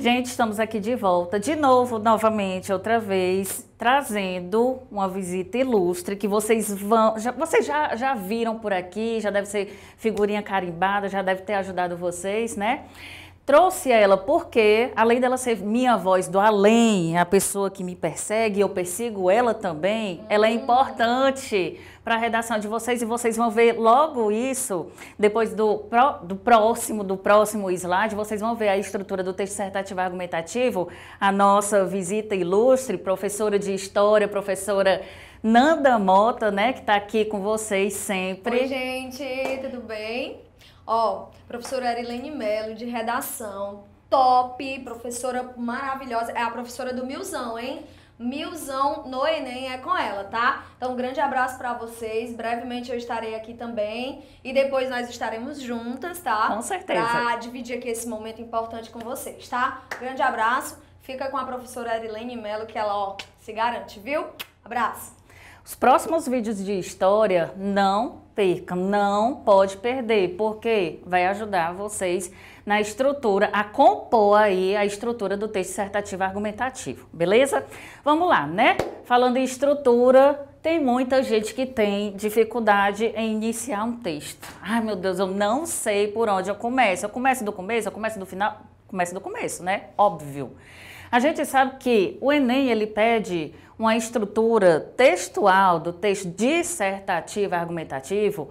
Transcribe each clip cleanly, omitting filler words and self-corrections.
Gente, estamos aqui de volta, de novo, novamente, outra vez, trazendo uma visita ilustre que vocês já viram por aqui, já deve ser figurinha carimbada, já deve ter ajudado vocês, né? Trouxe ela porque, além dela ser minha voz do além, a pessoa que me persegue, eu persigo ela também, ela é importante para a redação de vocês e vocês vão ver logo isso, depois do próximo slide, vocês vão ver a estrutura do texto dissertativo argumentativo, a nossa visita ilustre, professora de História, professora Nanda Mota, né, que está aqui com vocês sempre. Oi, gente, tudo bem? Ó, professora Arilene Melo, de redação, top, professora maravilhosa, é a professora do Milzão, hein? Milzão no Enem é com ela, tá? Então, um grande abraço pra vocês, brevemente eu estarei aqui também e depois nós estaremos juntas, tá? Com certeza. Pra dividir aqui esse momento importante com vocês, tá? Grande abraço, fica com a professora Arilene Melo que ela, ó, se garante, viu? Abraço! Os próximos vídeos de história, não percam, não pode perder, porque vai ajudar vocês na estrutura, a compor aí a estrutura do texto dissertativo argumentativo, beleza? Vamos lá, né? Falando em estrutura, tem muita gente que tem dificuldade em iniciar um texto. Ai, meu Deus, eu não sei por onde eu começo. Eu começo do começo, eu começo do final? Começo do começo, né? Óbvio. A gente sabe que o Enem, ele pede uma estrutura textual do texto dissertativo argumentativo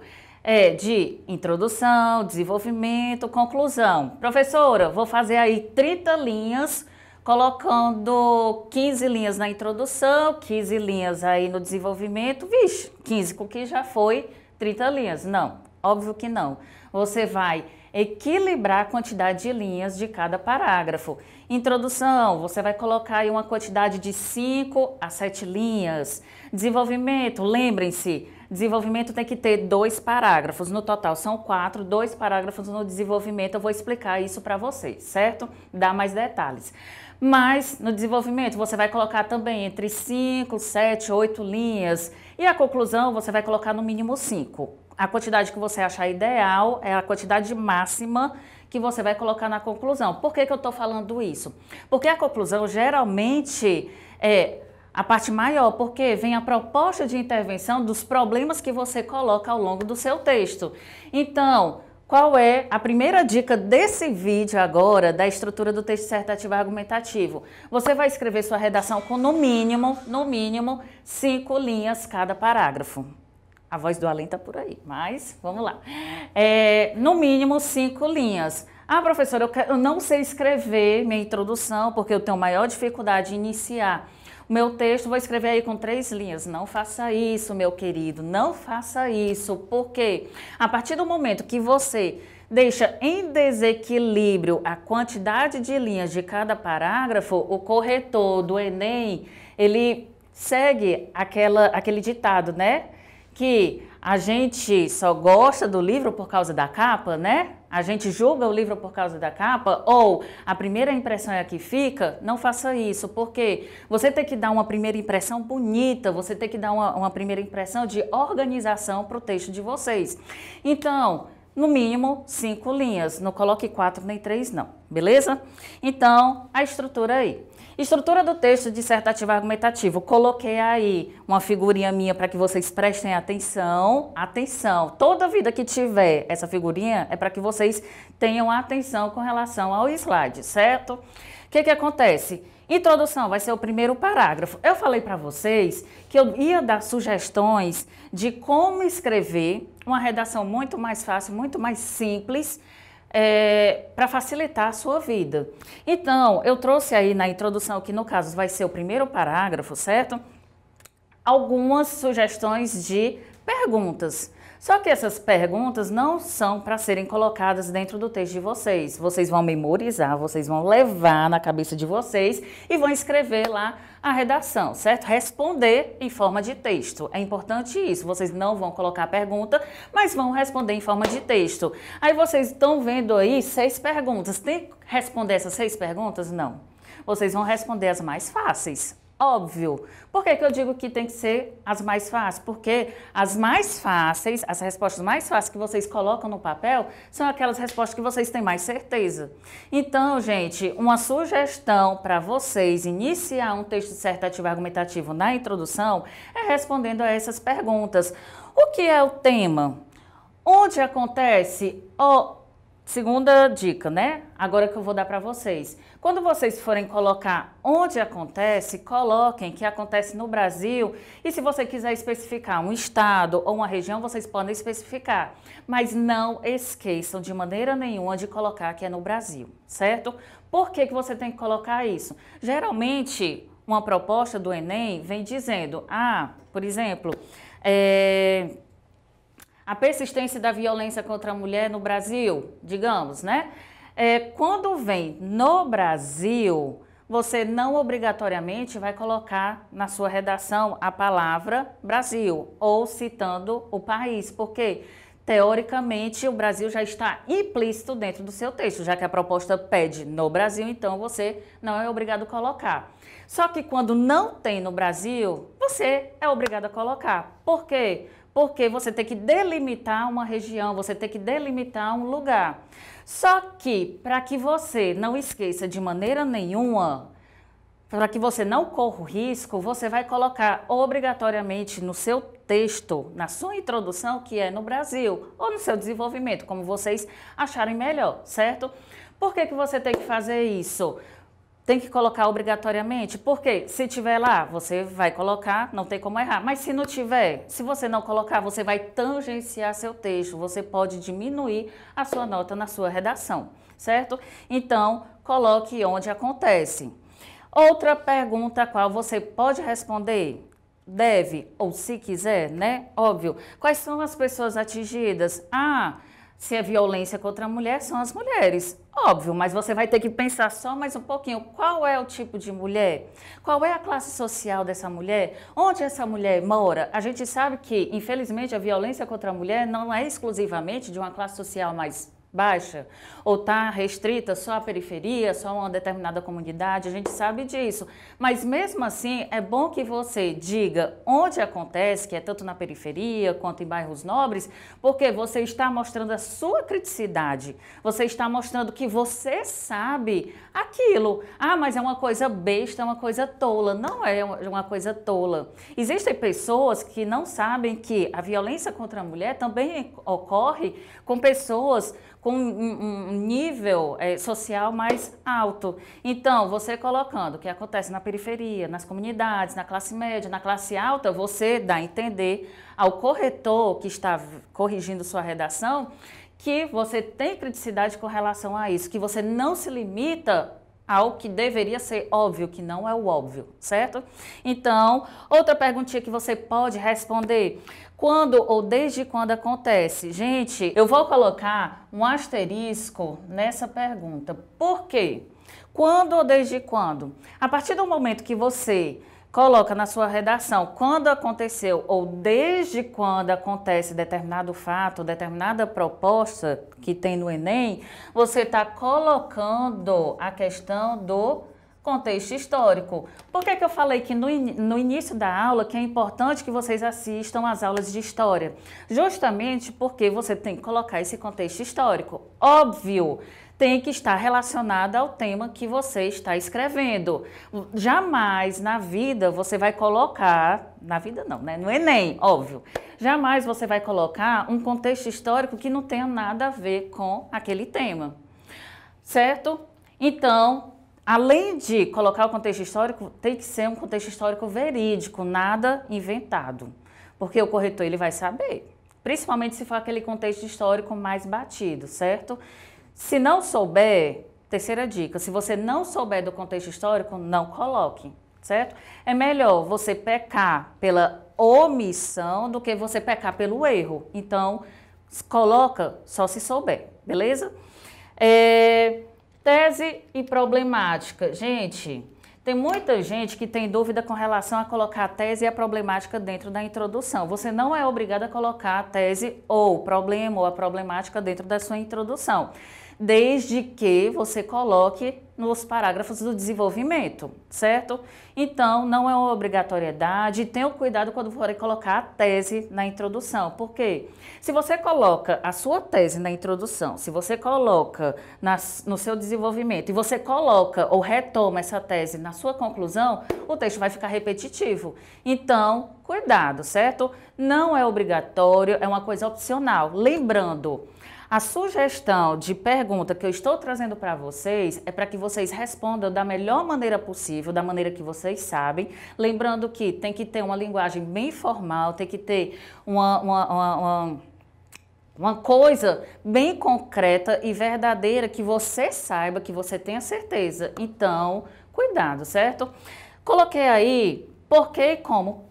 de introdução, desenvolvimento, conclusão. Professora, vou fazer aí 30 linhas, colocando 15 linhas na introdução, 15 linhas aí no desenvolvimento. Vixe, 15 com que já foi 30 linhas. Não, óbvio que não. Você vai equilibrar a quantidade de linhas de cada parágrafo. Introdução, você vai colocar aí uma quantidade de 5 a 7 linhas. Desenvolvimento, lembrem-se, desenvolvimento tem que ter 2 parágrafos. No total são 4, 2 parágrafos no desenvolvimento. Eu vou explicar isso para vocês, certo? Dar mais detalhes. Mas no desenvolvimento você vai colocar também entre 5, 7, 8 linhas. E a conclusão você vai colocar no mínimo 5. A quantidade que você achar ideal é a quantidade máxima que você vai colocar na conclusão. Por que eu estou falando isso? Porque a conclusão geralmente é a parte maior, porque vem a proposta de intervenção dos problemas que você coloca ao longo do seu texto. Então, qual é a primeira dica desse vídeo agora da estrutura do texto dissertativo argumentativo? Você vai escrever sua redação com no mínimo 5 linhas cada parágrafo. A voz do além está por aí, mas vamos lá. No mínimo 5 linhas. Ah, professora, eu não sei escrever minha introdução porque eu tenho maior dificuldade em iniciar o meu texto, vou escrever aí com 3 linhas. Não faça isso, meu querido, não faça isso, porque a partir do momento que você deixa em desequilíbrio a quantidade de linhas de cada parágrafo, o corretor do Enem, ele segue aquele ditado, né? Que a gente só gosta do livro por causa da capa, né? A gente julga o livro por causa da capa, ou a primeira impressão é a que fica. Não faça isso, porque você tem que dar uma primeira impressão bonita, você tem que dar uma primeira impressão de organização para o texto de vocês. Então, no mínimo 5 linhas, não coloque 4 nem 3 não, beleza? Então, a estrutura aí. Estrutura do texto dissertativo argumentativo. Coloquei aí uma figurinha minha para que vocês prestem atenção. Atenção, toda vida que tiver essa figurinha é para que vocês tenham atenção com relação ao slide, certo? O que acontece? Introdução vai ser o primeiro parágrafo. Eu falei para vocês que eu ia dar sugestões de como escrever uma redação muito mais fácil, muito mais simples, para facilitar a sua vida. Então, eu trouxe aí na introdução, que no caso vai ser o primeiro parágrafo, certo? Algumas sugestões de perguntas. Só que essas perguntas não são para serem colocadas dentro do texto de vocês. Vocês vão memorizar, vocês vão levar na cabeça de vocês e vão escrever lá a redação, certo? Responder em forma de texto. É importante isso. Vocês não vão colocar a pergunta, mas vão responder em forma de texto. Aí vocês estão vendo aí 6 perguntas. Tem que responder essas 6 perguntas? Não. Vocês vão responder as mais fáceis. Óbvio. Por que que eu digo que tem que ser as mais fáceis? Porque as mais fáceis, as respostas mais fáceis que vocês colocam no papel, são aquelas respostas que vocês têm mais certeza. Então, gente, uma sugestão para vocês iniciar um texto dissertativo argumentativo na introdução é respondendo a essas perguntas. O que é o tema? Onde acontece? Segunda dica, né? Agora que eu vou dar para vocês. Quando vocês forem colocar onde acontece, coloquem que acontece no Brasil. E se você quiser especificar um estado ou uma região, vocês podem especificar. Mas não esqueçam de maneira nenhuma de colocar que é no Brasil, certo? Por que que você tem que colocar isso? Geralmente, uma proposta do Enem vem dizendo, por exemplo, a persistência da violência contra a mulher no Brasil, digamos, né? Quando vem no Brasil, você não obrigatoriamente vai colocar na sua redação a palavra Brasil ou citando o país, porque teoricamente o Brasil já está implícito dentro do seu texto, já que a proposta pede no Brasil, então você não é obrigado a colocar. Só que quando não tem no Brasil, você é obrigado a colocar. Por quê? Porque você tem que delimitar uma região, você tem que delimitar um lugar. Só que, para que você não esqueça de maneira nenhuma, para que você não corra o risco, você vai colocar obrigatoriamente no seu texto, na sua introdução, que é no Brasil, ou no seu desenvolvimento, como vocês acharem melhor, certo? Por que que você tem que fazer isso? Tem que colocar obrigatoriamente, porque se tiver lá, você vai colocar, não tem como errar. Mas se não tiver, se você não colocar, você vai tangenciar seu texto, você pode diminuir a sua nota na sua redação, certo? Então, coloque onde acontece. Outra pergunta a qual você pode responder, deve ou se quiser, né? Óbvio. Quais são as pessoas atingidas? Se é violência contra a mulher, são as mulheres. Óbvio, mas você vai ter que pensar só mais um pouquinho. Qual é o tipo de mulher? Qual é a classe social dessa mulher? Onde essa mulher mora? A gente sabe que, infelizmente, a violência contra a mulher não é exclusivamente de uma classe social mais baixa ou está restrita só à periferia, só a uma determinada comunidade, a gente sabe disso. Mas mesmo assim, é bom que você diga onde acontece, que é tanto na periferia quanto em bairros nobres, porque você está mostrando a sua criticidade, você está mostrando que você sabe aquilo. Mas é uma coisa besta, é uma coisa tola. Não é uma coisa tola. Existem pessoas que não sabem que a violência contra a mulher também ocorre com pessoas com um nível social mais alto. Então, você colocando o que acontece na periferia, nas comunidades, na classe média, na classe alta, você dá a entender ao corretor que está corrigindo sua redação que você tem criticidade com relação a isso, que você não se limita ao que deveria ser óbvio, que não é o óbvio, certo? Então, outra perguntinha que você pode responder: quando ou desde quando acontece? Gente, eu vou colocar um asterisco nessa pergunta. Por quê? Quando ou desde quando? A partir do momento que você coloca na sua redação quando aconteceu ou desde quando acontece determinado fato, determinada proposta que tem no Enem, você está colocando a questão do contexto histórico. Por que que eu falei que no início da aula que é importante que vocês assistam às aulas de história? Justamente porque você tem que colocar esse contexto histórico. Óbvio, tem que estar relacionada ao tema que você está escrevendo. Jamais na vida você vai colocar, na vida não, né? No Enem, óbvio. Jamais você vai colocar um contexto histórico que não tenha nada a ver com aquele tema, certo? Então, além de colocar o contexto histórico, tem que ser um contexto histórico verídico, nada inventado. Porque o corretor ele vai saber, principalmente se for aquele contexto histórico mais batido, certo? Se não souber, terceira dica, se você não souber do contexto histórico, não coloque, certo? É melhor você pecar pela omissão do que você pecar pelo erro. Então, coloca só se souber, beleza? Tese e problemática. Gente, tem muita gente que tem dúvida com relação a colocar a tese e a problemática dentro da introdução. Você não é obrigado a colocar a tese ou o problema ou a problemática dentro da sua introdução, desde que você coloque nos parágrafos do desenvolvimento, certo? Então, não é uma obrigatoriedade, tenha cuidado quando forem colocar a tese na introdução, porque se você coloca a sua tese na introdução, se você coloca no seu desenvolvimento e você coloca ou retoma essa tese na sua conclusão, o texto vai ficar repetitivo. Então, cuidado, certo? Não é obrigatório, é uma coisa opcional. Lembrando, a sugestão de pergunta que eu estou trazendo para vocês é para que vocês respondam da melhor maneira possível, da maneira que vocês sabem. Lembrando que tem que ter uma linguagem bem formal, tem que ter uma coisa bem concreta e verdadeira que você saiba, que você tenha certeza. Então, cuidado, certo? Coloquei aí por que e como.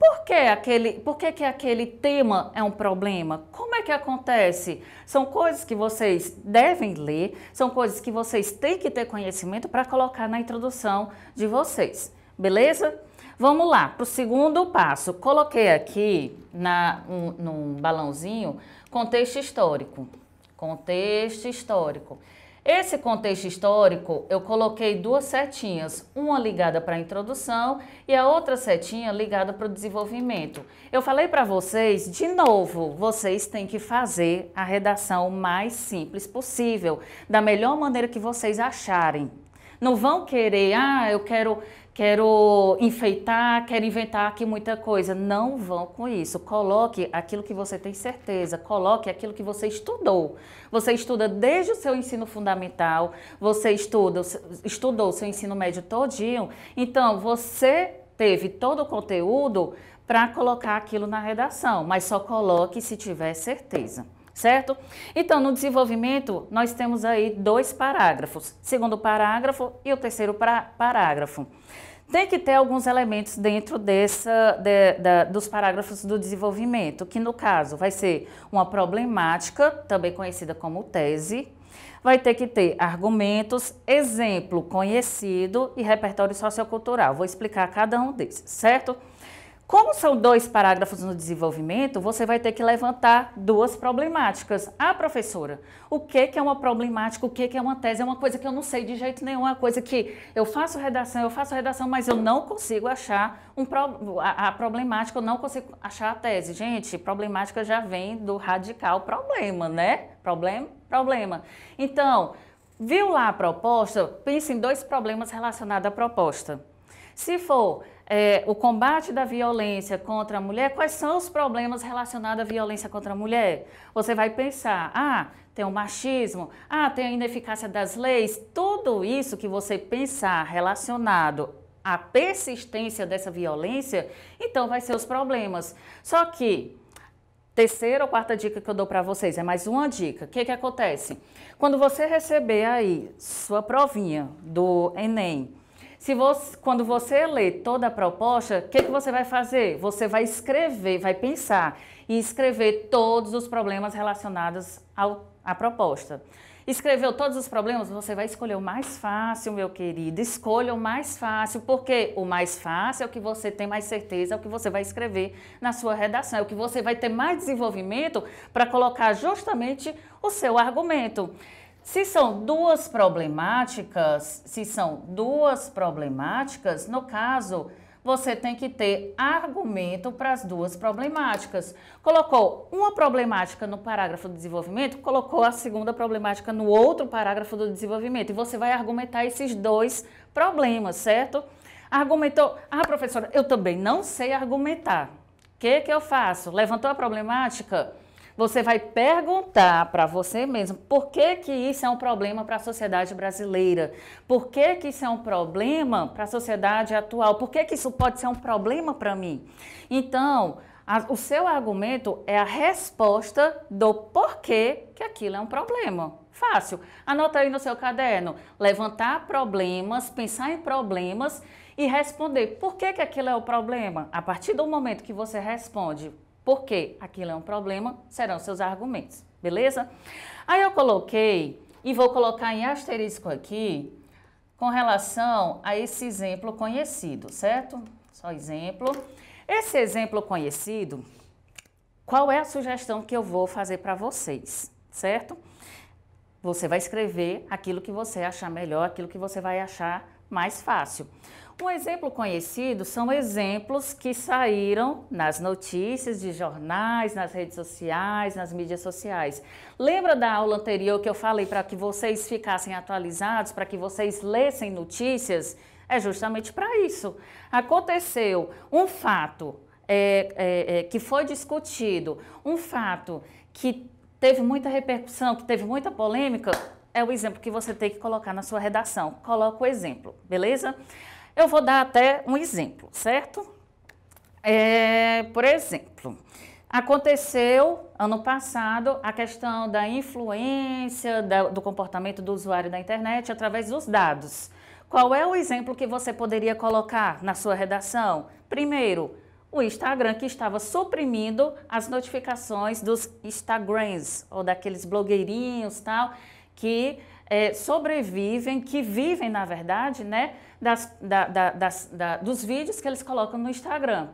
Por que aquele tema é um problema? Como é que acontece? São coisas que vocês devem ler, são coisas que vocês têm que ter conhecimento para colocar na introdução de vocês. Beleza? Vamos lá, para o segundo passo. Coloquei aqui num balãozinho contexto histórico. Contexto histórico. Esse contexto histórico, eu coloquei duas setinhas, uma ligada para a introdução e a outra setinha ligada para o desenvolvimento. Eu falei para vocês, de novo, vocês têm que fazer a redação o mais simples possível, da melhor maneira que vocês acharem. Não vão querer, eu quero enfeitar, quero inventar aqui muita coisa. Não vão com isso. Coloque aquilo que você tem certeza, coloque aquilo que você estudou. Você estuda desde o seu ensino fundamental, você estudou o seu ensino médio todinho, então você teve todo o conteúdo para colocar aquilo na redação, mas só coloque se tiver certeza. Certo? Então, no desenvolvimento, nós temos aí 2 parágrafos, segundo parágrafo e o terceiro parágrafo. Tem que ter alguns elementos dentro dos parágrafos do desenvolvimento, que no caso vai ser uma problemática, também conhecida como tese, vai ter que ter argumentos, exemplo conhecido e repertório sociocultural. Vou explicar cada um desses, certo? Como são 2 parágrafos no desenvolvimento, você vai ter que levantar 2 problemáticas. Professora, o que é uma problemática, o que é uma tese? É uma coisa que eu não sei de jeito nenhum, é uma coisa que eu faço redação, mas eu não consigo achar a problemática, eu não consigo achar a tese. Gente, problemática já vem do radical problema, né? Problema. Então, viu lá a proposta? Pense em 2 problemas relacionados à proposta. Se for o combate da violência contra a mulher, quais são os problemas relacionados à violência contra a mulher? Você vai pensar, tem o machismo, tem a ineficácia das leis, tudo isso que você pensar relacionado à persistência dessa violência, então vai ser os problemas. Só que, terceira ou quarta dica que eu dou para vocês, é mais uma dica. O que acontece? Quando você receber aí sua provinha do Enem, quando você lê toda a proposta, o que você vai fazer? Você vai escrever, vai pensar e escrever todos os problemas relacionados à proposta. Escreveu todos os problemas, você vai escolher o mais fácil, meu querido. Escolha o mais fácil, porque o mais fácil é o que você tem mais certeza, é o que você vai escrever na sua redação, é o que você vai ter mais desenvolvimento para colocar justamente o seu argumento. Se são duas problemáticas, no caso, você tem que ter argumento para as 2 problemáticas. Colocou uma problemática no parágrafo do desenvolvimento, colocou a segunda problemática no outro parágrafo do desenvolvimento. E você vai argumentar esses 2 problemas, certo? Argumentou, professora, eu também não sei argumentar. O que eu faço? Levantou a problemática? Você vai perguntar para você mesmo por que isso é um problema para a sociedade brasileira, por que isso é um problema para a sociedade atual, por que isso pode ser um problema para mim. Então, o seu argumento é a resposta do porquê que aquilo é um problema. Fácil. Anota aí no seu caderno, levantar problemas, pensar em problemas e responder por que aquilo é o problema. A partir do momento que você responde porque aquilo é um problema, serão seus argumentos, beleza? Aí eu coloquei, e vou colocar em asterisco aqui, com relação a esse exemplo conhecido, certo? Só exemplo. Esse exemplo conhecido, qual é a sugestão que eu vou fazer para vocês, certo? Você vai escrever aquilo que você achar melhor, aquilo que você vai achar mais fácil. Um exemplo conhecido são exemplos que saíram nas notícias de jornais, nas redes sociais, nas mídias sociais. Lembra da aula anterior que eu falei para que vocês ficassem atualizados, para que vocês lessem notícias? É justamente para isso. Aconteceu um fato que foi discutido, um fato que teve muita repercussão, que teve muita polêmica, é o exemplo que você tem que colocar na sua redação. Coloca o exemplo, beleza? Eu vou dar até um exemplo, certo? Por exemplo, aconteceu ano passado a questão da influência do comportamento do usuário da internet através dos dados. Qual é o exemplo que você poderia colocar na sua redação? Primeiro, o Instagram, que estava suprimindo as notificações dos Instagrams, ou daqueles blogueirinhos tal, que sobrevivem, que vivem, na verdade, né, dos vídeos que eles colocam no Instagram.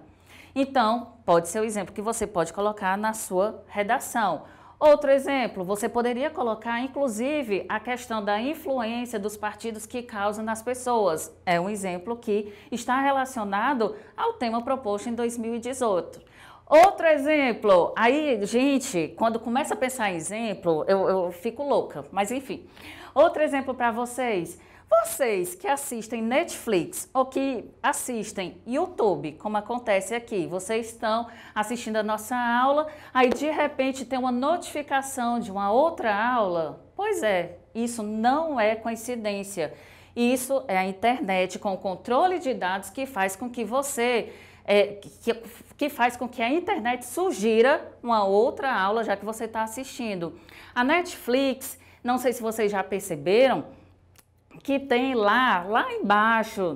Então, pode ser o exemplo que você pode colocar na sua redação. Outro exemplo, você poderia colocar, inclusive, a questão da influência dos partidos que causam nas pessoas. É um exemplo que está relacionado ao tema proposto em 2018. Outro exemplo, aí, gente, quando começa a pensar em exemplo, eu fico louca, mas enfim. Outro exemplo para vocês. Vocês que assistem Netflix ou que assistem YouTube, como acontece aqui, vocês estão assistindo a nossa aula, aí de repente tem uma notificação de uma outra aula. Pois é, isso não é coincidência. Isso é a internet com o controle de dados que faz com que você... que faz com que a internet sugira uma outra aula, já que você está assistindo. A Netflix, não sei se vocês já perceberam, que tem lá embaixo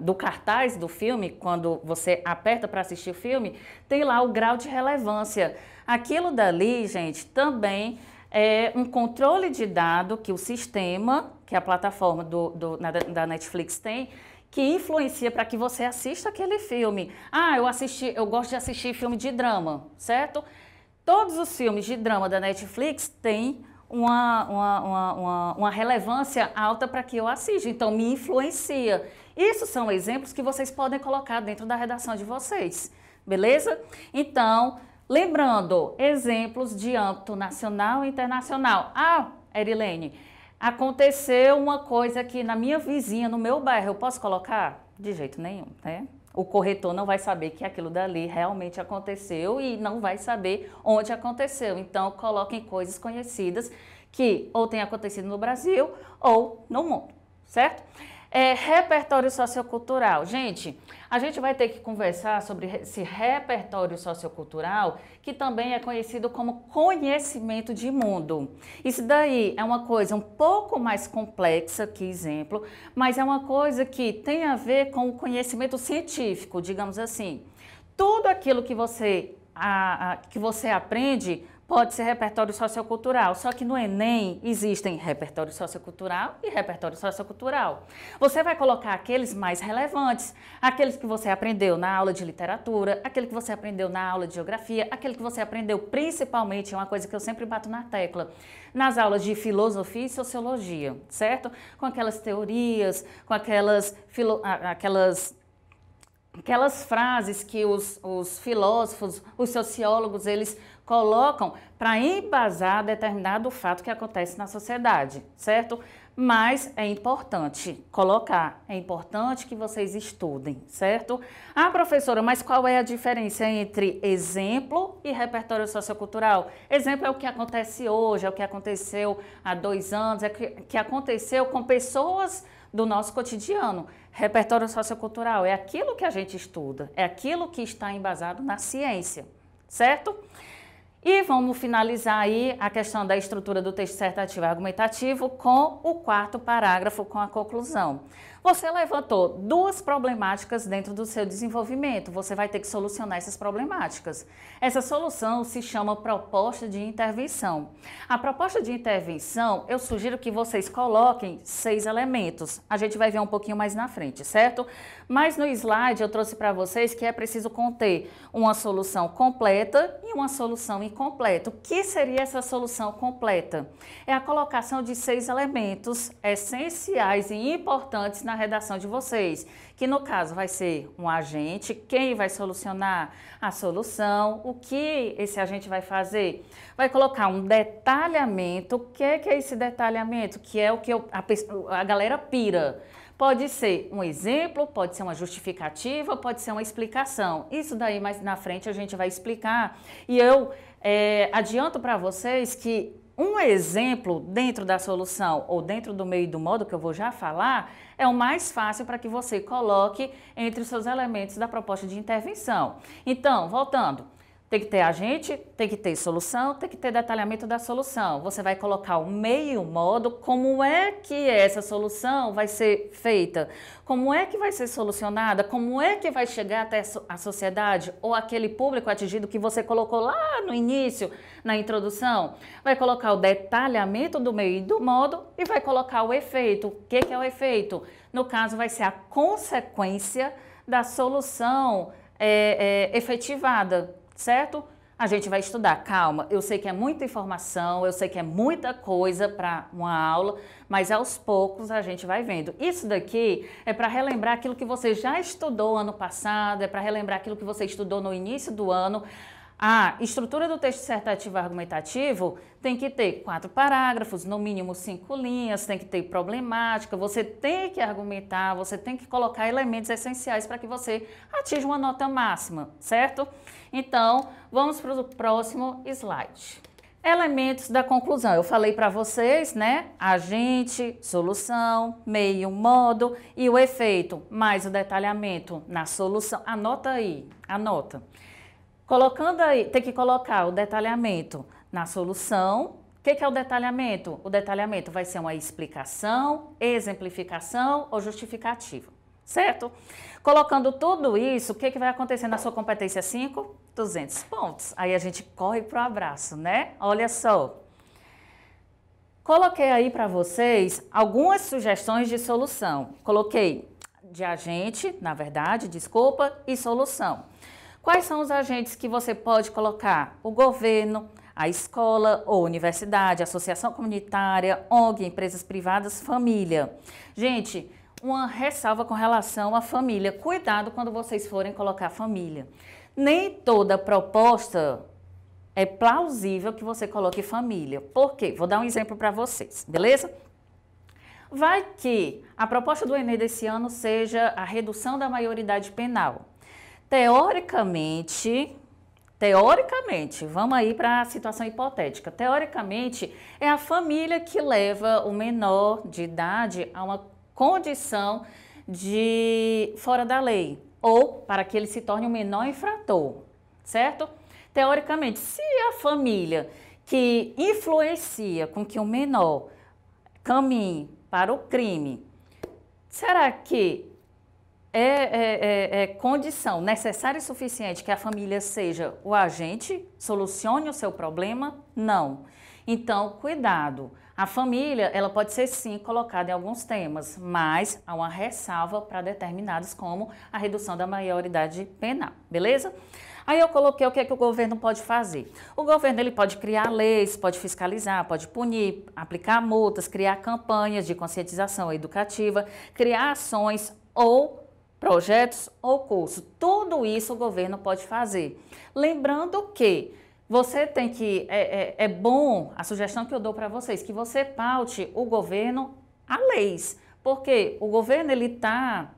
do cartaz do filme, quando você aperta para assistir o filme, tem lá o grau de relevância. Aquilo dali, gente, também é um controle de dado que o sistema, que a plataforma da Netflix tem, que influencia para que você assista aquele filme. Eu gosto de assistir filme de drama, certo? Todos os filmes de drama da Netflix têm uma relevância alta para que eu assista, então me influencia. Isso são exemplos que vocês podem colocar dentro da redação de vocês, beleza? Então, lembrando, exemplos de âmbito nacional e internacional. Erilene, aconteceu uma coisa aqui na minha vizinha, no meu bairro, eu posso colocar? De jeito nenhum, né? O corretor não vai saber que aquilo dali realmente aconteceu e não vai saber onde aconteceu. Então, coloquem coisas conhecidas que ou tenham acontecido no Brasil ou no mundo, certo? Repertório sociocultural. Gente, a gente vai ter que conversar sobre esse repertório sociocultural, que também é conhecido como conhecimento de mundo. Isso daí é uma coisa um pouco mais complexa que exemplo, mas é uma coisa que tem a ver com o conhecimento científico, digamos assim. Tudo aquilo que você aprende pode ser repertório sociocultural, só que no Enem existem repertório sociocultural e repertório sociocultural. Você vai colocar aqueles mais relevantes, aqueles que você aprendeu na aula de literatura, aquele que você aprendeu na aula de geografia, aquele que você aprendeu principalmente, é uma coisa que eu sempre bato na tecla, nas aulas de filosofia e sociologia, certo? Com aquelas teorias, com aquelas frases que os filósofos, os sociólogos, eles colocam para embasar determinado fato que acontece na sociedade, certo? Mas é importante colocar, é importante que vocês estudem, certo? Professora, mas qual é a diferença entre exemplo e repertório sociocultural? Exemplo é o que acontece hoje, é o que aconteceu há 2 anos, é o que aconteceu com pessoas do nosso cotidiano. Repertório sociocultural é aquilo que a gente estuda, é aquilo que está embasado na ciência, certo? E vamos finalizar aí a questão da estrutura do texto dissertativo argumentativo com o 4º parágrafo, com a conclusão. Você levantou duas problemáticas dentro do seu desenvolvimento, você vai ter que solucionar essas problemáticas. Essa solução se chama proposta de intervenção. A proposta de intervenção, eu sugiro que vocês coloquem 6 elementos. A gente vai ver um pouquinho mais na frente, certo? Mas no slide eu trouxe para vocês que é preciso conter uma solução completa e uma solução incompleta. O que seria essa solução completa? É a colocação de 6 elementos essenciais e importantes na redação de vocês, que no caso vai ser um agente, quem vai solucionar a solução, o que esse agente vai fazer? Vai colocar um detalhamento. O que é esse detalhamento? Que é o que a galera pira. Pode ser um exemplo, pode ser uma justificativa, pode ser uma explicação. Isso daí mais na frente a gente vai explicar. E eu adianto para vocês que um exemplo dentro da solução ou dentro do meio do modo que eu vou já falar é o mais fácil para que você coloque entre os seus elementos da proposta de intervenção. Então, voltando. Tem que ter agente, tem que ter solução, tem que ter detalhamento da solução. Você vai colocar o meio e o modo, como é que essa solução vai ser feita, como é que vai ser solucionada, como é que vai chegar até a sociedade ou aquele público atingido que você colocou lá no início, na introdução. Vai colocar o detalhamento do meio e do modo e vai colocar o efeito. O que é o efeito? No caso, vai ser a consequência da solução efetivada. Certo? A gente vai estudar, calma, eu sei que é muita informação, eu sei que é muita coisa para uma aula, mas aos poucos a gente vai vendo. Isso daqui é para relembrar aquilo que você já estudou ano passado, é para relembrar aquilo que você estudou no início do ano. A estrutura do texto dissertativo argumentativo tem que ter 4 parágrafos, no mínimo 5 linhas, tem que ter problemática, você tem que argumentar, você tem que colocar elementos essenciais para que você atinja uma nota máxima, certo? Então, vamos para o próximo slide. Elementos da conclusão. Eu falei para vocês, né? Agente, solução, meio, modo e o efeito, mais o detalhamento na solução. Anota aí, anota. Colocando aí, tem que colocar o detalhamento na solução. O que é o detalhamento? O detalhamento vai ser uma explicação, exemplificação ou justificativa, certo? Colocando tudo isso, o que vai acontecer na sua competência 5? 200 pontos. Aí a gente corre para o abraço, né? Olha só. Coloquei aí para vocês algumas sugestões de solução. Coloquei de agente, na verdade, desculpa, e solução. Quais são os agentes que você pode colocar? O governo, a escola ou universidade, associação comunitária, ONG, empresas privadas, família. Gente, uma ressalva com relação à família. Cuidado quando vocês forem colocar família. Nem toda proposta é plausível que você coloque família. Por quê? Vou dar um exemplo para vocês, beleza? Vai que a proposta do Enem desse ano seja a redução da maioridade penal. Teoricamente, vamos aí para a situação hipotética. Teoricamente, é a família que leva o menor de idade a uma condição de fora da lei, ou para que ele se torne um menor infrator, certo? Teoricamente, se a família que influencia com que o menor caminhe para o crime, será que é condição necessária e suficiente que a família seja o agente, solucione o seu problema? Não. Então, cuidado. A família, ela pode ser sim colocada em alguns temas, mas há uma ressalva para determinados, como a redução da maioridade penal, beleza? Aí eu coloquei o que é que o governo pode fazer. O governo ele pode criar leis, pode fiscalizar, pode punir, aplicar multas, criar campanhas de conscientização educativa, criar ações ou projetos ou cursos. Tudo isso o governo pode fazer. Lembrando que você tem que, é bom, a sugestão que eu dou para vocês, que você paute o governo a leis. Porque o governo, ele está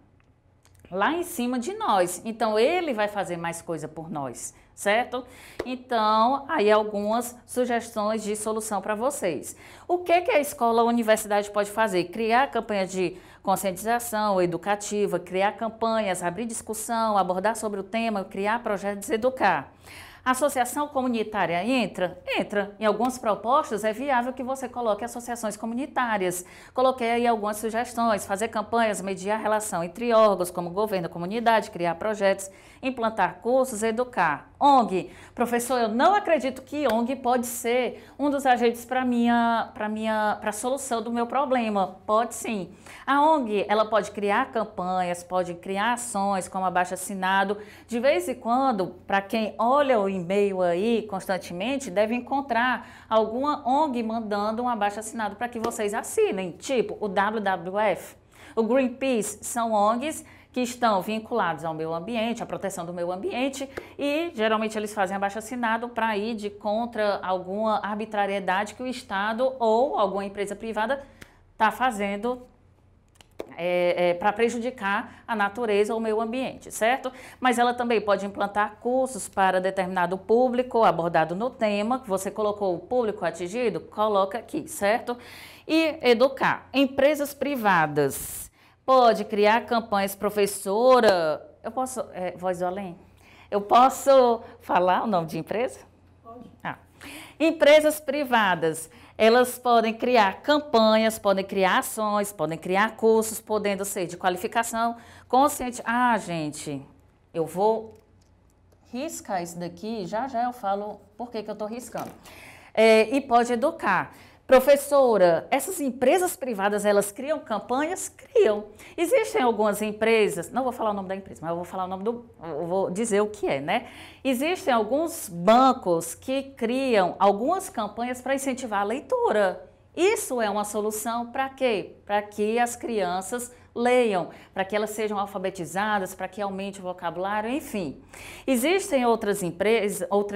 lá em cima de nós. Então, ele vai fazer mais coisa por nós, certo? Então, aí algumas sugestões de solução para vocês. O que a escola ou a universidade pode fazer? Criar campanhas de conscientização educativa, criar campanhas, abrir discussão, abordar sobre o tema, criar projetos, educar. Associação comunitária entra? Entra. Em algumas propostas é viável que você coloque associações comunitárias. Coloquei aí algumas sugestões, fazer campanhas, mediar a relação entre órgãos como governo, comunidade, criar projetos, implantar cursos, educar. ONG. Professor, eu não acredito que ONG pode ser um dos agentes para a solução do meu problema. Pode sim. A ONG, ela pode criar campanhas, pode criar ações como abaixo-assinado. De vez em quando, para quem olha o e-mail aí constantemente, deve encontrar alguma ONG mandando um abaixo-assinado para que vocês assinem, tipo o WWF, o Greenpeace, são ONGs que estão vinculados ao meio ambiente, à proteção do meio ambiente, e geralmente eles fazem abaixo-assinado para ir de contra alguma arbitrariedade que o Estado ou alguma empresa privada está fazendo para prejudicar a natureza ou o meio ambiente, certo? Mas ela também pode implantar cursos para determinado público abordado no tema, que você colocou o público atingido, coloca aqui, certo? E educar. Empresas privadas. Pode criar campanhas, professora. Eu posso, voz do além? Eu posso falar o nome de empresa? Pode. Empresas privadas, elas podem criar campanhas, podem criar ações, podem criar cursos, podendo ser de qualificação, consciente. Gente, eu vou riscar isso daqui, já eu falo por que eu estou riscando. E pode educar. Professora, essas empresas privadas, elas criam campanhas? Criam. Existem algumas empresas, não vou falar o nome da empresa, mas eu vou falar o nome eu vou dizer o que é, né? Existem alguns bancos que criam algumas campanhas para incentivar a leitura. Isso é uma solução para quê? Para que as crianças leiam, para que elas sejam alfabetizadas, para que aumente o vocabulário, enfim. Existem outra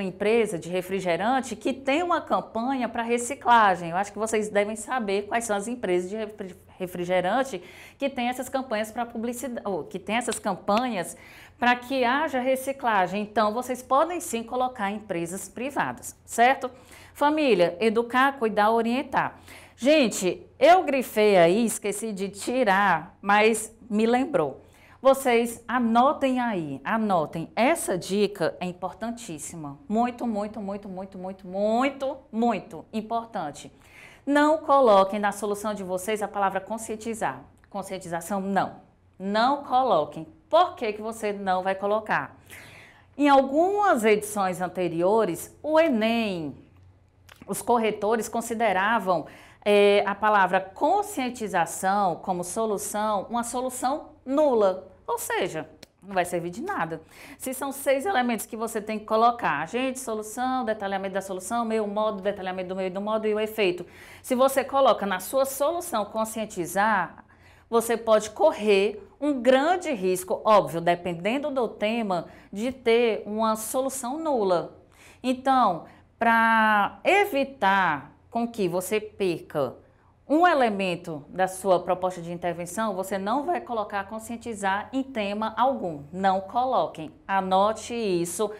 empresa de refrigerante que tem uma campanha para reciclagem. Eu acho que vocês devem saber quais são as empresas de refrigerante que têm essas campanhas para publicidade, ou que têm essas campanhas para que haja reciclagem. Então, vocês podem sim colocar empresas privadas, certo? Família, educar, cuidar, orientar. Gente, eu grifei aí, esqueci de tirar, mas me lembrou. Vocês anotem aí, anotem. Essa dica é importantíssima. Muito, muito, muito, muito, muito, muito, muito importante. Não coloquem na solução de vocês a palavra conscientizar. Conscientização, não. Não coloquem. Por que você não vai colocar? Em algumas edições anteriores, o Enem, os corretores consideravam a palavra conscientização como solução, uma solução nula, ou seja, não vai servir de nada. Se são 6 elementos que você tem que colocar, agente, solução, detalhamento da solução, meio, modo, detalhamento do meio do modo e o efeito. Se você coloca na sua solução conscientizar, você pode correr um grande risco, óbvio, dependendo do tema, de ter uma solução nula. Então, para evitar com que você perca um elemento da sua proposta de intervenção, você não vai colocar conscientizar em tema algum. Não coloquem. Anote isso.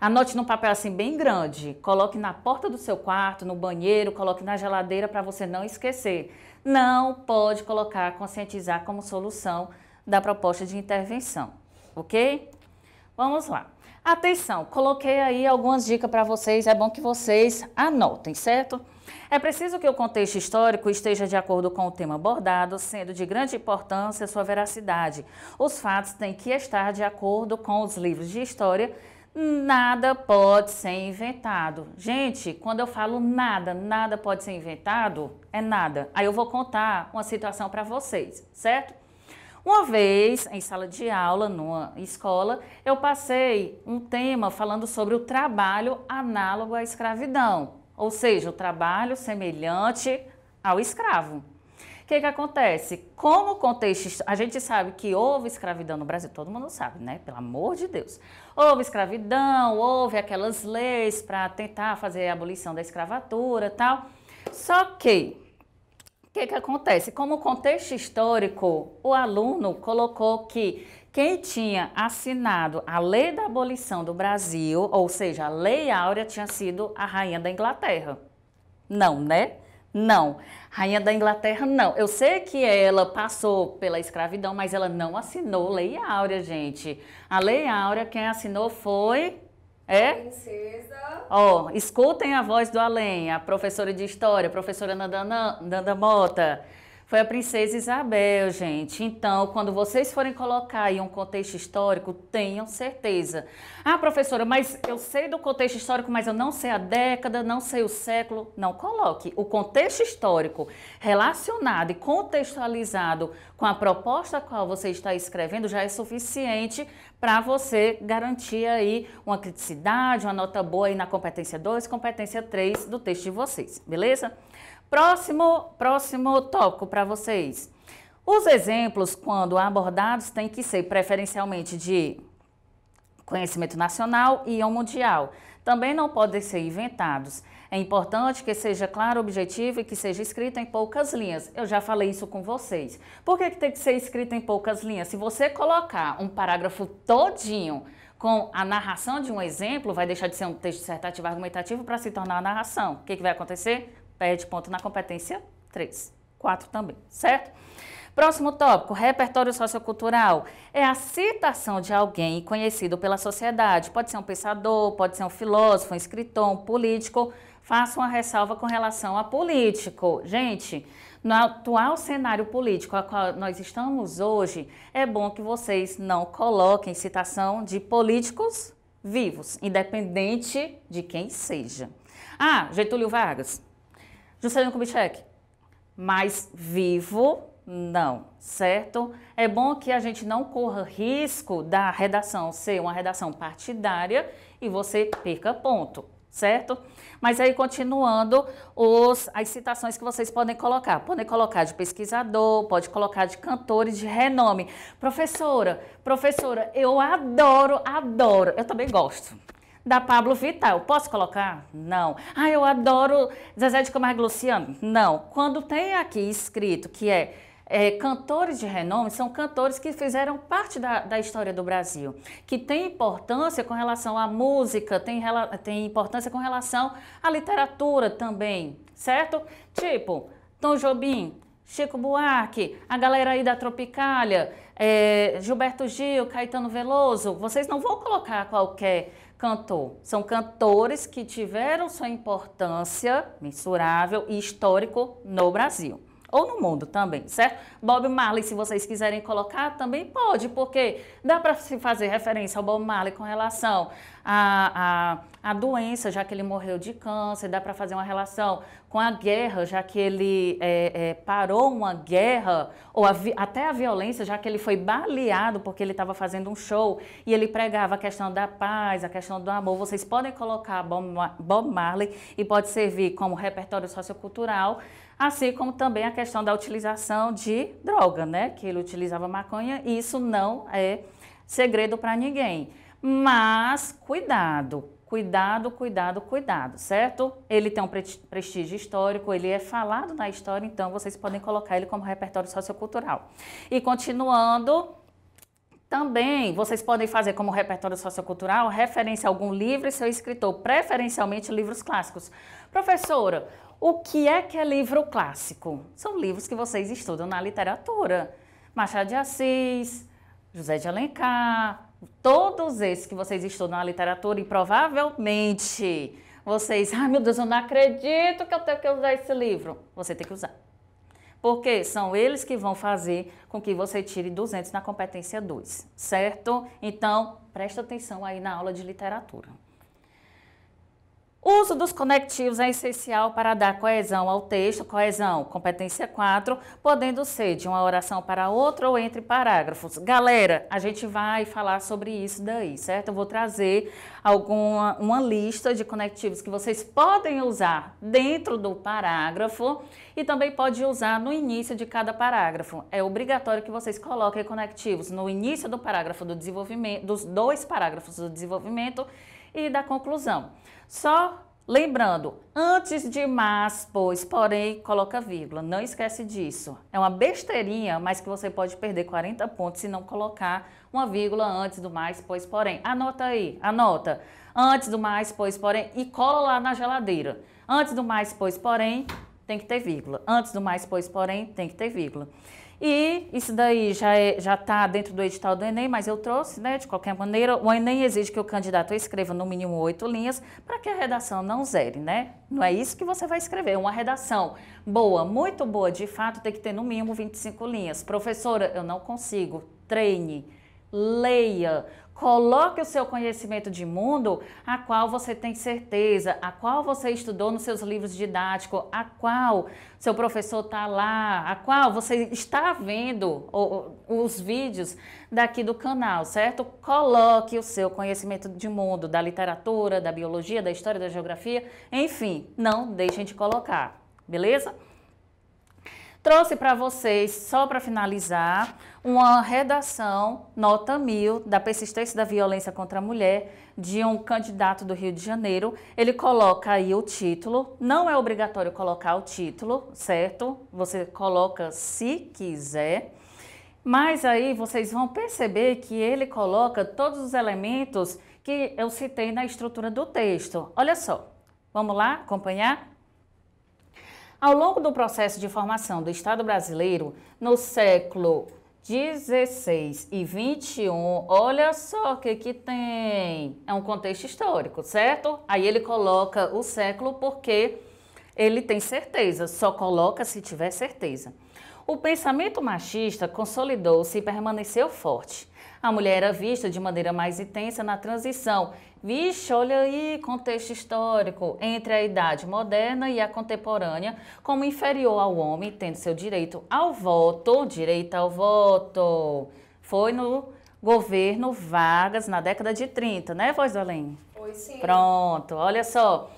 Anote num papel assim bem grande. Coloque na porta do seu quarto, no banheiro, coloque na geladeira para você não esquecer. Não pode colocar conscientizar como solução da proposta de intervenção. Ok? Vamos lá. Atenção, coloquei aí algumas dicas para vocês, é bom que vocês anotem, certo? É preciso que o contexto histórico esteja de acordo com o tema abordado, sendo de grande importância sua veracidade. Os fatos têm que estar de acordo com os livros de história. Nada pode ser inventado. Gente, quando eu falo nada pode ser inventado, é nada. Aí eu vou contar uma situação para vocês, certo? Uma vez, em sala de aula, numa escola, eu passei um tema falando sobre o trabalho análogo à escravidão, ou seja, o trabalho semelhante ao escravo. O que acontece? Como contexto, a gente sabe que houve escravidão no Brasil, todo mundo sabe, né? Pelo amor de Deus. Houve escravidão, houve aquelas leis para tentar fazer a abolição da escravatura e tal. Só que o que acontece? Como contexto histórico, o aluno colocou que quem tinha assinado a lei da abolição do Brasil, ou seja, a Lei Áurea, tinha sido a Rainha da Inglaterra. Não, né? Não. Rainha da Inglaterra, não. Eu sei que ela passou pela escravidão, mas ela não assinou Lei Áurea, gente. A Lei Áurea, quem assinou foi É? Princesa. Ó, escutem a voz do além, a professora de história, a professora Nanda Mota. Foi a princesa Isabel, gente. Então, quando vocês forem colocar aí um contexto histórico, tenham certeza. Ah, professora, mas eu sei do contexto histórico, mas eu não sei a década, não sei o século. Não coloque. O contexto histórico relacionado e contextualizado com a proposta a qual você está escrevendo já é suficiente para você garantir aí uma criticidade, uma nota boa aí na competência 2, competência 3 do texto de vocês, beleza? Próximo tópico para vocês. Os exemplos, quando abordados, têm que ser preferencialmente de conhecimento nacional e ou mundial. Também não podem ser inventados. É importante que seja claro, objetivo e que seja escrito em poucas linhas. Eu já falei isso com vocês. Por que tem que ser escrito em poucas linhas? Se você colocar um parágrafo todinho com a narração de um exemplo, vai deixar de ser um texto dissertativo argumentativo para se tornar a narração. O que vai acontecer? Perde ponto na competência 3, 4 também, certo? Próximo tópico, repertório sociocultural. É a citação de alguém conhecido pela sociedade. Pode ser um pensador, pode ser um filósofo, um escritor, um político. Faça uma ressalva com relação a político. Gente, no atual cenário político a qual nós estamos hoje, é bom que vocês não coloquem citação de políticos vivos, independente de quem seja. Ah, Getúlio Vargas. Juscelino Kubitschek, mas vivo, não, certo? É bom que a gente não corra risco da redação ser uma redação partidária e você perca ponto, certo? Mas aí, continuando, as citações que vocês podem colocar. Podem colocar de pesquisador, pode colocar de cantores de renome. Professora, eu adoro, eu também gosto da Pablo Vittar. Posso colocar? Não. Ah, eu adoro Zezé de Camargo e Luciano? Não. Quando tem aqui escrito que cantores de renome, são cantores que fizeram parte da história do Brasil, que tem importância com relação à música, tem importância com relação à literatura também, certo? Tipo, Tom Jobim, Chico Buarque, a galera aí da Tropicália, Gilberto Gil, Caetano Veloso. Vocês não vão colocar qualquer cantor. São cantores que tiveram sua importância mensurável e histórico no Brasil. Ou no mundo também, certo? Bob Marley, se vocês quiserem colocar, também pode, porque dá para se fazer referência ao Bob Marley com relação à doença, já que ele morreu de câncer, dá para fazer uma relação com a guerra, já que ele parou uma guerra, ou até a violência, já que ele foi baleado porque ele estava fazendo um show e ele pregava a questão da paz, a questão do amor. Vocês podem colocar Bob Marley e pode servir como repertório sociocultural, assim como também a questão da utilização de droga, né? Que ele utilizava maconha e isso não é segredo para ninguém. Mas cuidado, certo? Ele tem um prestígio histórico, ele é falado na história, então vocês podem colocar ele como repertório sociocultural. E continuando, também vocês podem fazer como repertório sociocultural referência a algum livro e seu escritor, preferencialmente livros clássicos. Professora, o que é livro clássico? São livros que vocês estudam na literatura. Machado de Assis, José de Alencar, todos esses que vocês estudam na literatura e provavelmente vocês, ai meu Deus, eu não acredito que eu tenho que usar esse livro. Você tem que usar. Porque são eles que vão fazer com que você tire 200 na competência 2, certo? Então, presta atenção aí na aula de literatura. O uso dos conectivos é essencial para dar coesão ao texto, coesão, competência 4, podendo ser de uma oração para outra ou entre parágrafos. Galera, a gente vai falar sobre isso daí, certo? Eu vou trazer uma lista de conectivos que vocês podem usar dentro do parágrafo e também pode usar no início de cada parágrafo. É obrigatório que vocês coloquem conectivos no início do parágrafo do desenvolvimento, dos 2 parágrafos do desenvolvimento e da conclusão. Só lembrando, antes de mas, pois, porém, coloca vírgula. Não esquece disso. É uma besteirinha, mas que você pode perder 40 pontos se não colocar uma vírgula antes do mais, pois, porém. Anota aí, anota. Antes do mais, pois, porém, e cola lá na geladeira. Antes do mais, pois, porém, tem que ter vírgula. Antes do mais, pois, porém, tem que ter vírgula. E isso daí já está dentro do edital do Enem, mas eu trouxe, né? De qualquer maneira, o Enem exige que o candidato escreva no mínimo 8 linhas para que a redação não zere, né? Não é isso que você vai escrever. Uma redação boa, muito boa, de fato, tem que ter no mínimo 25 linhas. Professora, eu não consigo. Treine, leia, coloque o seu conhecimento de mundo, a qual você tem certeza, a qual você estudou nos seus livros didáticos, a qual seu professor está lá, a qual você está vendo os vídeos daqui do canal, certo? Coloque o seu conhecimento de mundo, da literatura, da biologia, da história, da geografia, enfim, não deixem de colocar, beleza? Trouxe para vocês, só para finalizar, uma redação, nota 1000, da persistência da violência contra a mulher, de um candidato do Rio de Janeiro. Ele coloca aí o título, não é obrigatório colocar o título, certo? Você coloca se quiser, mas aí vocês vão perceber que ele coloca todos os elementos que eu citei na estrutura do texto. Olha só, vamos lá acompanhar? Ao longo do processo de formação do Estado brasileiro, no século 16 e 21, olha só o que tem. É um contexto histórico, certo? Aí ele coloca o século porque ele tem certeza, só coloca se tiver certeza. O pensamento machista consolidou-se e permaneceu forte. A mulher era vista de maneira mais intensa na transição. Vixe, olha aí, contexto histórico, entre a idade moderna e a contemporânea, como inferior ao homem, tendo seu direito ao voto, Foi no governo Vargas, na década de 30, né, Voz do Além? Foi sim. Pronto, olha só.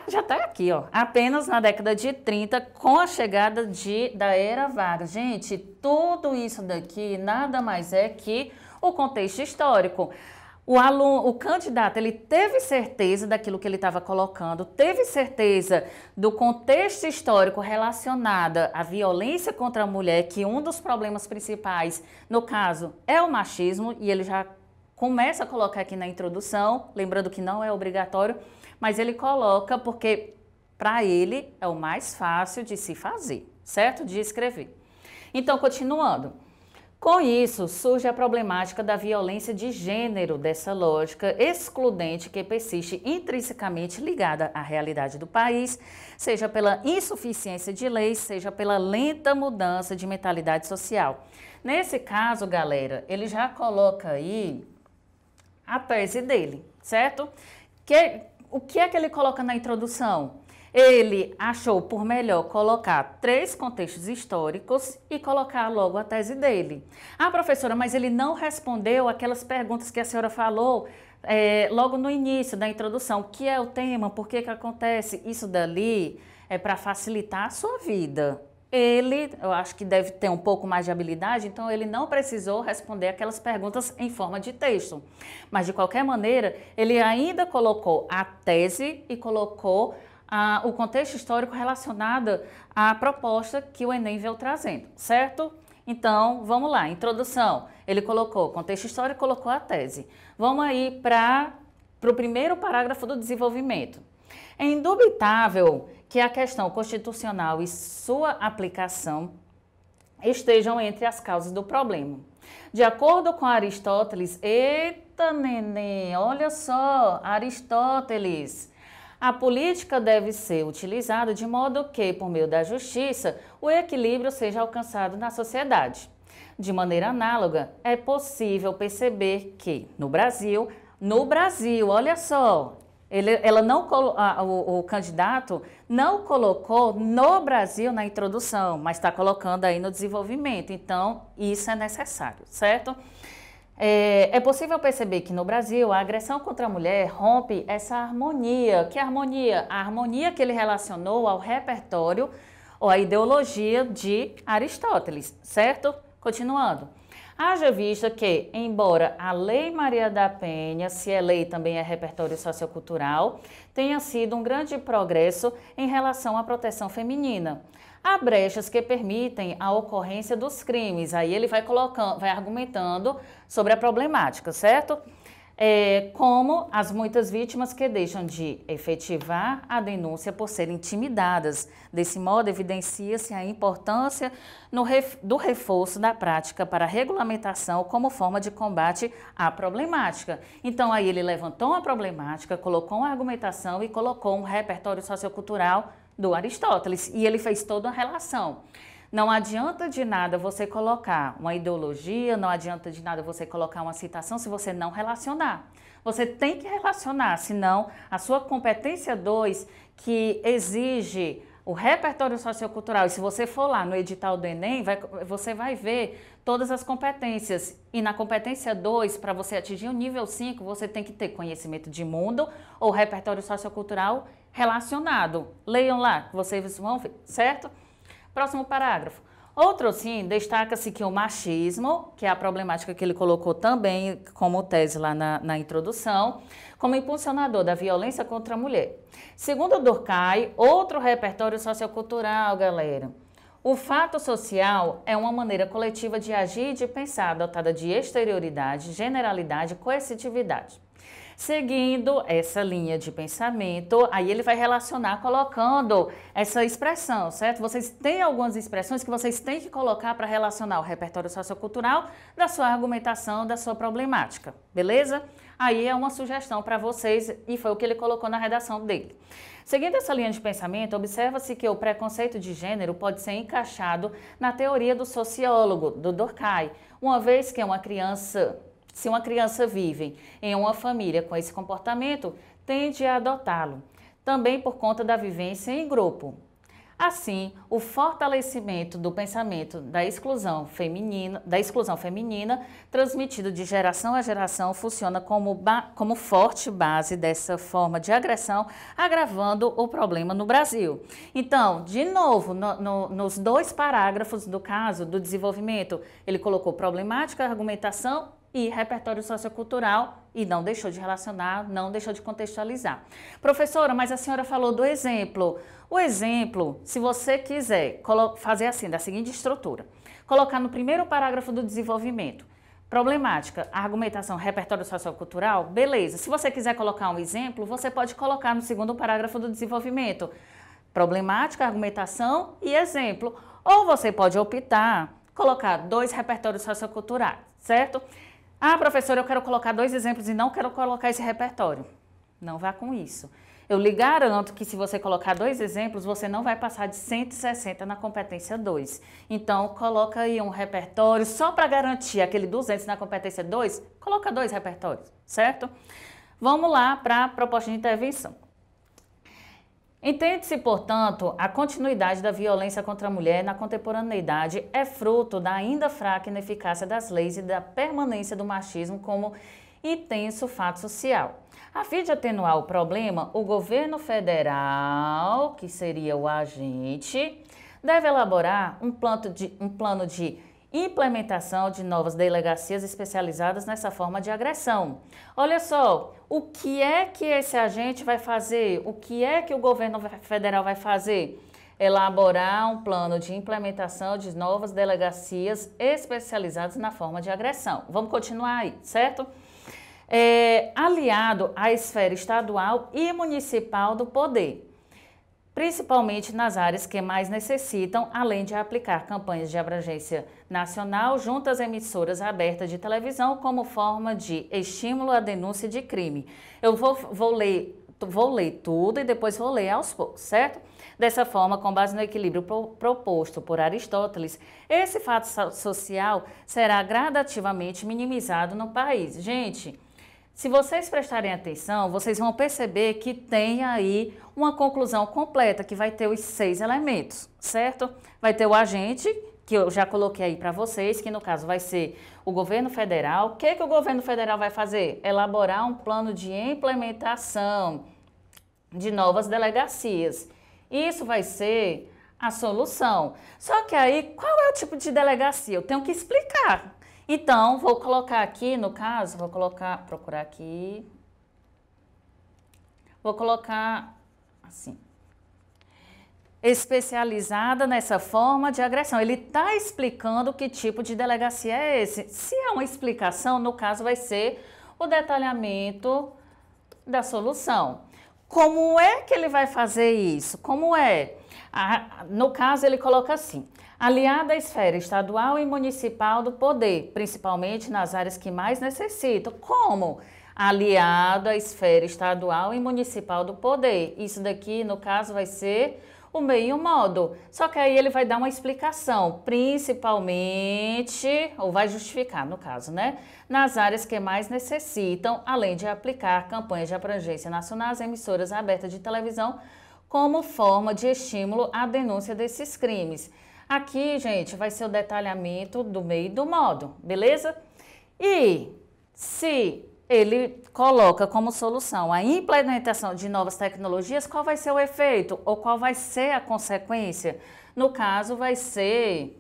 Já está aqui, ó. Apenas na década de 30, com a chegada da Era Vargas. Gente, tudo isso daqui nada mais é que o contexto histórico. O candidato, ele teve certeza daquilo que ele estava colocando, teve certeza do contexto histórico relacionado à violência contra a mulher, que um dos problemas principais, no caso, é o machismo, e ele já começa a colocar aqui na introdução, lembrando que não é obrigatório, mas ele coloca porque para ele é o mais fácil de se fazer, certo? De escrever. Então, continuando. Com isso, surge a problemática da violência de gênero, dessa lógica excludente que persiste intrinsecamente ligada à realidade do país, seja pela insuficiência de leis, seja pela lenta mudança de mentalidade social. Nesse caso, galera, ele já coloca aí a tese dele, certo? O que é que ele coloca na introdução? Ele achou por melhor colocar 3 contextos históricos e colocar logo a tese dele. Ah, professora, mas ele não respondeu aquelas perguntas que a senhora falou logo no início da introdução. O que é o tema? Por que acontece? Isso dali é para facilitar a sua vida. Eu acho que deve ter um pouco mais de habilidade, então ele não precisou responder aquelas perguntas em forma de texto. Mas, de qualquer maneira, ele ainda colocou a tese e colocou o contexto histórico relacionado à proposta que o Enem veio trazendo, certo? Então, vamos lá, introdução. Ele colocou o contexto histórico, colocou a tese. Vamos aí para o primeiro parágrafo do desenvolvimento. É indubitável que a questão constitucional e sua aplicação estejam entre as causas do problema. De acordo com Aristóteles, eita neném, olha só, Aristóteles, a política deve ser utilizada de modo que, por meio da justiça, o equilíbrio seja alcançado na sociedade. De maneira análoga, é possível perceber que, no Brasil, olha só, o candidato não colocou no Brasil na introdução, mas está colocando aí no desenvolvimento. Então, isso é necessário, certo? É possível perceber que no Brasil a agressão contra a mulher rompe essa harmonia. Que harmonia? A harmonia que ele relacionou ao repertório ou à ideologia de Aristóteles, certo? Continuando. Haja vista que, embora a Lei Maria da Penha, se é lei também é repertório sociocultural, tenha sido um grande progresso em relação à proteção feminina. Há brechas que permitem a ocorrência dos crimes. Aí ele vai argumentando sobre a problemática, certo? como as muitas vítimas que deixam de efetivar a denúncia por serem intimidadas. Desse modo, evidencia-se a importância do reforço da prática para a regulamentação como forma de combate à problemática. Então, aí ele levantou uma problemática, colocou uma argumentação e colocou um repertório sociocultural do Aristóteles. E ele fez toda a relação. Não adianta de nada você colocar uma ideologia, não adianta de nada você colocar uma citação se você não relacionar. Você tem que relacionar, senão a sua competência 2, que exige o repertório sociocultural, e se você for lá no edital do Enem, você vai ver todas as competências. E na competência 2, para você atingir o nível 5, você tem que ter conhecimento de mundo ou repertório sociocultural relacionado. Leiam lá, vocês vão ver, certo? Próximo parágrafo. Outro sim, destaca-se que o machismo, que é a problemática que ele colocou também como tese lá na introdução, como impulsionador da violência contra a mulher. Segundo Durkheim, outro repertório sociocultural, galera. O fato social é uma maneira coletiva de agir e de pensar, dotada de exterioridade, generalidade e coercitividade. Seguindo essa linha de pensamento, aí ele vai relacionar colocando essa expressão, certo? Vocês têm algumas expressões que vocês têm que colocar para relacionar o repertório sociocultural da sua argumentação, da sua problemática, beleza? Aí é uma sugestão para vocês e foi o que ele colocou na redação dele. Seguindo essa linha de pensamento, observa-se que o preconceito de gênero pode ser encaixado na teoria do sociólogo, do Durkheim, uma vez que se uma criança vive em uma família com esse comportamento, tende a adotá-lo, também por conta da vivência em grupo. Assim, o fortalecimento do pensamento da exclusão feminina, transmitido de geração a geração, funciona como forte base dessa forma de agressão, agravando o problema no Brasil. Então, de novo, nos 2 parágrafos do caso do desenvolvimento, ele colocou problemática, argumentação e repertório sociocultural e não deixou de relacionar, não deixou de contextualizar. Professora, mas a senhora falou do exemplo. O exemplo, se você quiser fazer assim, da seguinte estrutura, colocar no primeiro parágrafo do desenvolvimento, problemática, argumentação, repertório sociocultural, beleza. Se você quiser colocar um exemplo, você pode colocar no segundo parágrafo do desenvolvimento, problemática, argumentação e exemplo. Ou você pode optar, colocar 2 repertórios socioculturais, certo? Ah, professora, eu quero colocar 2 exemplos e não quero colocar esse repertório. Não vá com isso. Eu lhe garanto que se você colocar 2 exemplos, você não vai passar de 160 na competência 2. Então, coloca aí um repertório, só para garantir aquele 200 na competência 2, coloca 2 repertórios, certo? Vamos lá para a proposta de intervenção. Entende-se, portanto, a continuidade da violência contra a mulher na contemporaneidade é fruto da ainda fraca ineficácia das leis e da permanência do machismo como intenso fato social. A fim de atenuar o problema, o governo federal, que seria o agente, deve elaborar um plano de implementação de novas delegacias especializadas nessa forma de agressão. Olha só, o que é que esse agente vai fazer? O que é que o governo federal vai fazer? Elaborar um plano de implementação de novas delegacias especializadas na forma de agressão. Vamos continuar aí, certo? Aliado à esfera estadual e municipal do poder, principalmente nas áreas que mais necessitam, além de aplicar campanhas de abrangência nacional junto às emissoras abertas de televisão como forma de estímulo à denúncia de crime. Eu vou ler tudo e depois vou ler aos poucos, certo? Dessa forma, com base no equilíbrio proposto por Aristóteles, esse fato social será gradativamente minimizado no país. Gente, se vocês prestarem atenção, vocês vão perceber que tem aí uma conclusão completa, que vai ter os 6 elementos, certo? Vai ter o agente, que eu já coloquei aí para vocês, que no caso vai ser o governo federal. O que o governo federal vai fazer? Elaborar um plano de implementação de novas delegacias. Isso vai ser a solução. Só que aí, qual é o tipo de delegacia? Eu tenho que explicar. Então, vou colocar aqui, no caso, procurar aqui, vou colocar assim, especializada nessa forma de agressão. Ele está explicando que tipo de delegacia é esse. Se é uma explicação, no caso vai ser o detalhamento da solução. Como é que ele vai fazer isso? Como é? No caso, ele coloca assim: aliada à esfera estadual e municipal do poder, principalmente nas áreas que mais necessitam. Como? Aliado à esfera estadual e municipal do poder. Isso daqui, no caso, vai ser o meio e o modo. Só que aí ele vai dar uma explicação, principalmente, ou vai justificar, no caso, né? Nas áreas que mais necessitam, além de aplicar campanhas de abrangência nacional às emissoras abertas de televisão como forma de estímulo à denúncia desses crimes. Aqui, gente, vai ser o detalhamento do meio e do modo, beleza? E se ele coloca como solução a implementação de novas tecnologias, qual vai ser o efeito ou qual vai ser a consequência? No caso, vai ser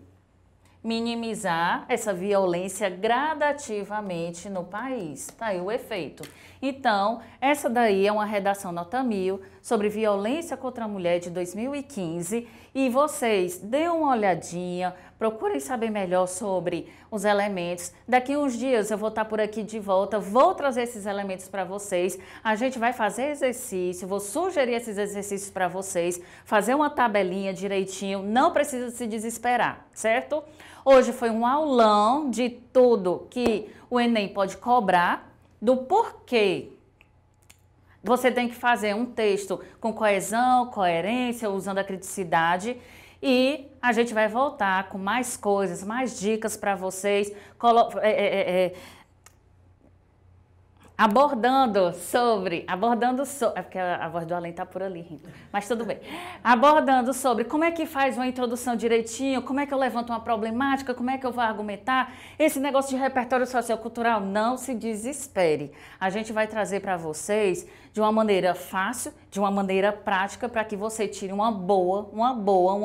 minimizar essa violência gradativamente no país. Tá aí o efeito. Então, essa daí é uma redação nota 1000 sobre violência contra a mulher de 2015 e vocês dêem uma olhadinha, procurem saber melhor sobre os elementos. Daqui uns dias eu vou estar por aqui de volta, vou trazer esses elementos para vocês. A gente vai fazer exercício, vou sugerir esses exercícios para vocês, fazer uma tabelinha direitinho, não precisa se desesperar, certo? Hoje foi um aulão de tudo que o Enem pode cobrar, do porquê você tem que fazer um texto com coesão, coerência, usando a criticidade. E a gente vai voltar com mais coisas, mais dicas para vocês, abordando sobre, é porque a voz do além tá por ali rindo, mas tudo bem. Abordando sobre como é que faz uma introdução direitinho, como é que eu levanto uma problemática, como é que eu vou argumentar. Esse negócio de repertório sociocultural, não se desespere. A gente vai trazer para vocês de uma maneira fácil, de uma maneira prática, para que você tire uma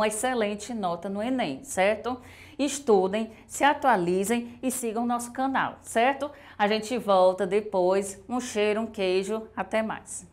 excelente nota no Enem, certo? Estudem, se atualizem e sigam o nosso canal, certo? A gente volta depois. Um cheiro, um queijo, até mais.